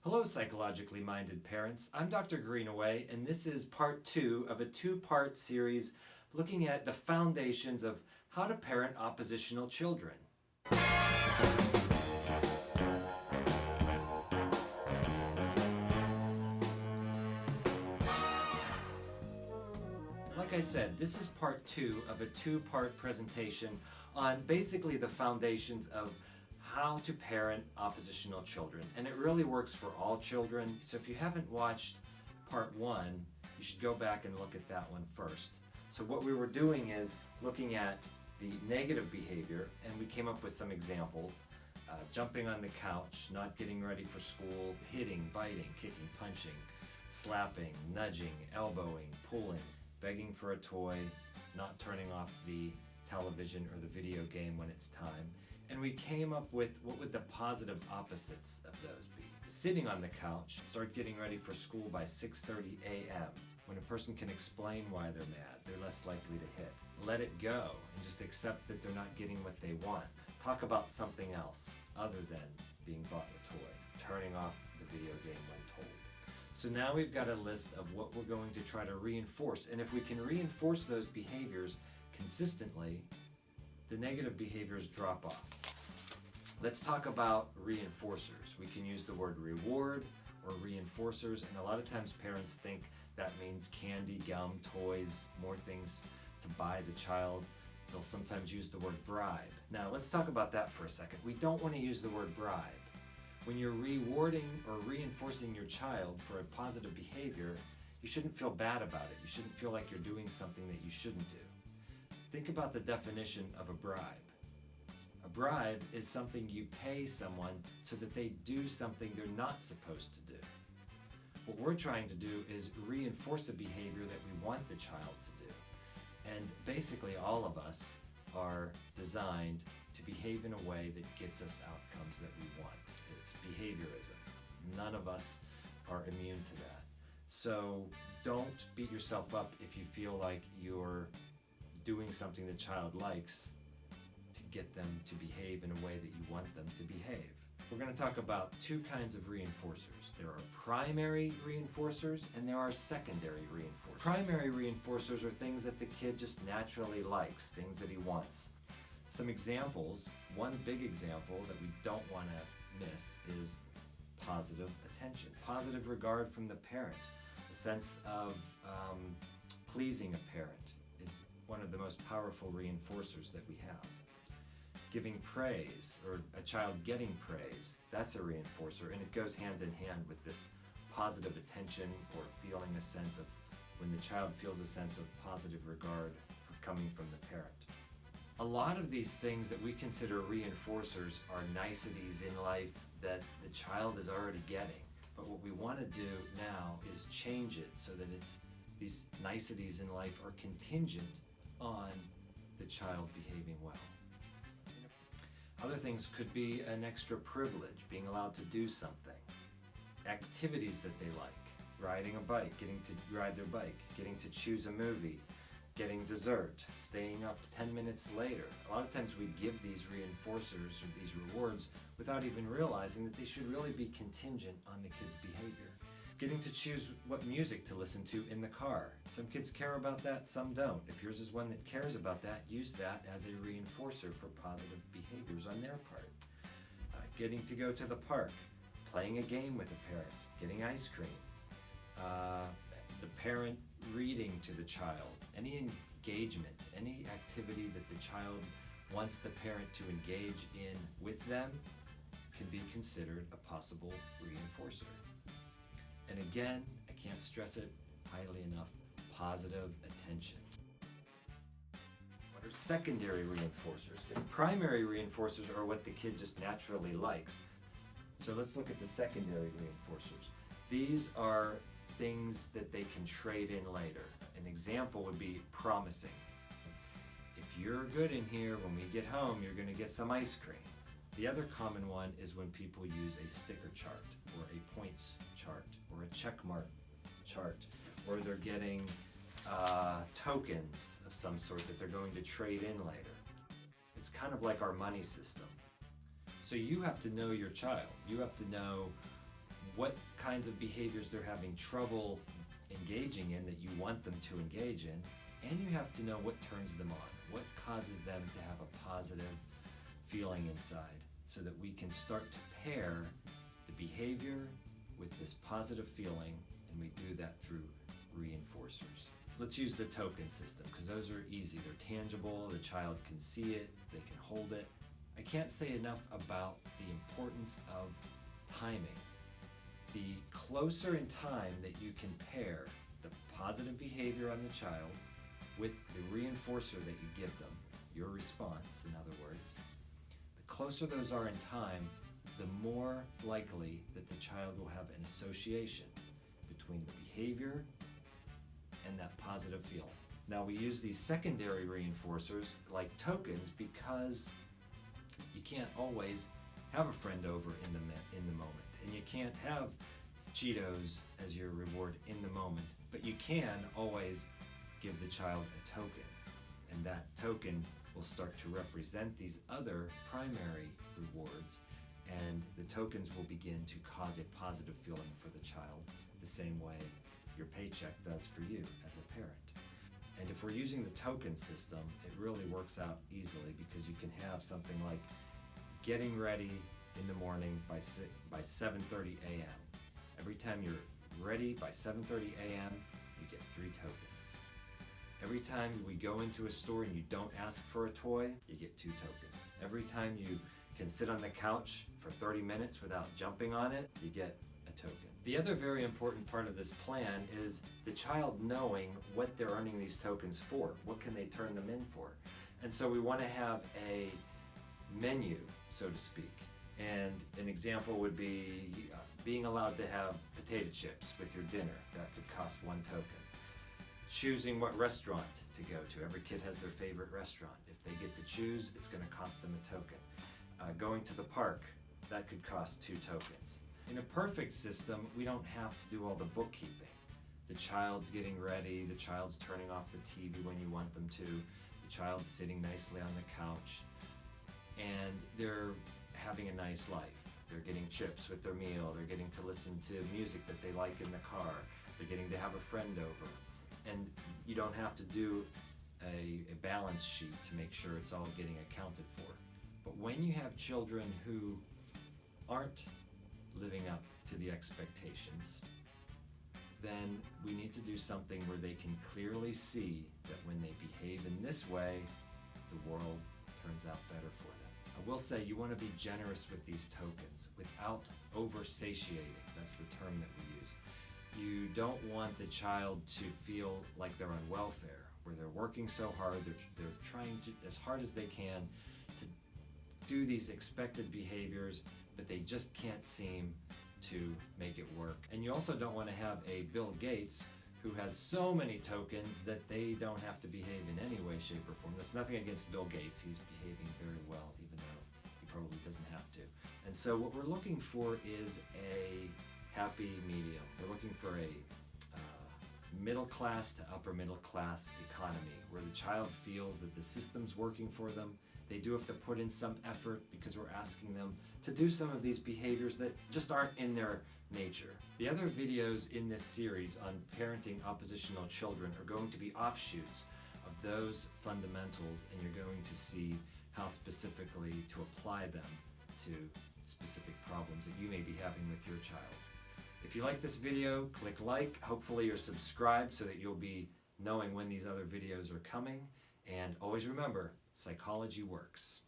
Hello, psychologically minded parents. I'm Dr. Greenaway, and this is part 2 of a 2-part series looking at the foundations of how to parent oppositional children. Like I said, this is part 2 of a 2-part presentation on basically the foundations of how to parent oppositional children. And it really works for all children. So if you haven't watched part 1, you should go back and look at that one first. So what we were doing is looking at the negative behavior, and we came up with some examples. Jumping on the couch, not getting ready for school, hitting, biting, kicking, punching, slapping, nudging, elbowing, pulling, begging for a toy, not turning off the television or the video game when it's time. And we came up with what would the positive opposites of those be. Sitting on the couch, start getting ready for school by 6:30 a.m. When a person can explain why they're mad, they're less likely to hit. Let it go and just accept that they're not getting what they want. Talk about something else other than being bought a toy. Turning off the video game when told. So now we've got a list of what we're going to try to reinforce. And if we can reinforce those behaviors consistently, the negative behaviors drop off. Let's talk about reinforcers. We can use the word reward or reinforcers, and a lot of times parents think that means candy, gum, toys, more things to buy the child. They'll sometimes use the word bribe. Now let's talk about that for a second. We don't want to use the word bribe. When you're rewarding or reinforcing your child for a positive behavior, you shouldn't feel bad about it. You shouldn't feel like you're doing something that you shouldn't do. Think about the definition of a bribe. A bribe is something you pay someone so that they do something they're not supposed to do. What we're trying to do is reinforce a behavior that we want the child to do. And basically all of us are designed to behave in a way that gets us outcomes that we want. It's behaviorism. None of us are immune to that. So don't beat yourself up if you feel like you're doing something the child likes to get them to behave in a way that you want them to behave. We're going to talk about 2 kinds of reinforcers. There are primary reinforcers and there are secondary reinforcers. Primary reinforcers are things that the kid just naturally likes, things that he wants. Some examples, one big example that we don't want to miss is positive attention, positive regard from the parent. A sense of pleasing a parent is one of the most powerful reinforcers that we have. Giving praise, or a child getting praise, that's a reinforcer, and it goes hand in hand with this positive attention or feeling a sense of, when the child feels a sense of positive regard coming from the parent. A lot of these things that we consider reinforcers are niceties in life that the child is already getting. But what we want to do now is change it so that these niceties in life are contingent on the child behaving well. Other things could be an extra privilege, being allowed to do something. Activities that they like, riding a bike, getting to ride their bike, getting to choose a movie, getting dessert, staying up 10 minutes later. A lot of times we give these reinforcers or these rewards without even realizing that they should really be contingent on the kid's behavior. Getting to choose what music to listen to in the car. Some kids care about that, some don't. If yours is one that cares about that, use that as a reinforcer for positive behaviors on their part. Getting to go to the park, playing a game with a parent, getting ice cream, the parent reading to the child, any engagement, any activity that the child wants the parent to engage in with them can be considered a possible reinforcer. And again, I can't stress it highly enough, positive attention. What are secondary reinforcers? If primary reinforcers are what the kid just naturally likes. So let's look at the secondary reinforcers. These are things that they can trade in later. An example would be promising. If you're good in here, when we get home, you're going to get some ice cream. The other common one is when people use a sticker chart or a points chart or a check mark chart, or they're getting tokens of some sort that they're going to trade in later. It's kind of like our money system. So you have to know your child. You have to know what kinds of behaviors they're having trouble engaging in that you want them to engage in, and you have to know what turns them on, what causes them to have a positive feeling inside, so that we can start to pair the behavior with this positive feeling, and we do that through reinforcers. Let's use the token system, because those are easy. They're tangible, the child can see it, they can hold it. I can't say enough about the importance of timing. The closer in time that you can pair the positive behavior on the child with the reinforcer that you give them, your response, in other words, the closer those are in time, the more likely that the child will have an association between the behavior and that positive feeling. Now, we use these secondary reinforcers like tokens because you can't always have a friend over in the moment, and you can't have Cheetos as your reward in the moment, but you can always give the child a token, and that token will start to represent these other primary rewards, and the tokens will begin to cause a positive feeling for the child, the same way your paycheck does for you as a parent. And if we're using the token system, it really works out easily, because you can have something like getting ready in the morning by 7:30 a.m. Every time you're ready by 7:30 a.m., you get 3 tokens. Every time we go into a store and you don't ask for a toy, you get 2 tokens. Every time you can sit on the couch for 30 minutes without jumping on it, you get a token. The other very important part of this plan is the child knowing what they're earning these tokens for. What can they turn them in for? And so we want to have a menu, so to speak. And an example would be being allowed to have potato chips with your dinner. That could cost 1 token. Choosing what restaurant to go to. Every kid has their favorite restaurant. If they get to choose, it's going to cost them a token. Going to the park, that could cost 2 tokens. In a perfect system, we don't have to do all the bookkeeping. The child's getting ready, the child's turning off the TV when you want them to, the child's sitting nicely on the couch, and they're having a nice life. They're getting chips with their meal, they're getting to listen to music that they like in the car, they're getting to have a friend over. And you don't have to do a balance sheet to make sure it's all getting accounted for. But when you have children who aren't living up to the expectations, then we need to do something where they can clearly see that when they behave in this way, the world turns out better for them. I will say you want to be generous with these tokens without over-satiating. That's the term that we use. You don't want the child to feel like they're on welfare, where they're working so hard, they're trying to, as hard as they can, to do these expected behaviors, but they just can't seem to make it work. And you also don't want to have a Bill Gates who has so many tokens that they don't have to behave in any way, shape, or form. That's nothing against Bill Gates. He's behaving very well, even though he probably doesn't have to. And so what we're looking for is a happy medium. We're looking for a middle class to upper middle class economy, where the child feels that the system's working for them. They do have to put in some effort because we're asking them to do some of these behaviors that just aren't in their nature. The other videos in this series on parenting oppositional children are going to be offshoots of those fundamentals, and you're going to see how specifically to apply them to specific problems that you may be having with your child. If you like this video, click like. Hopefully you're subscribed so that you'll be knowing when these other videos are coming. And always remember, psychology works.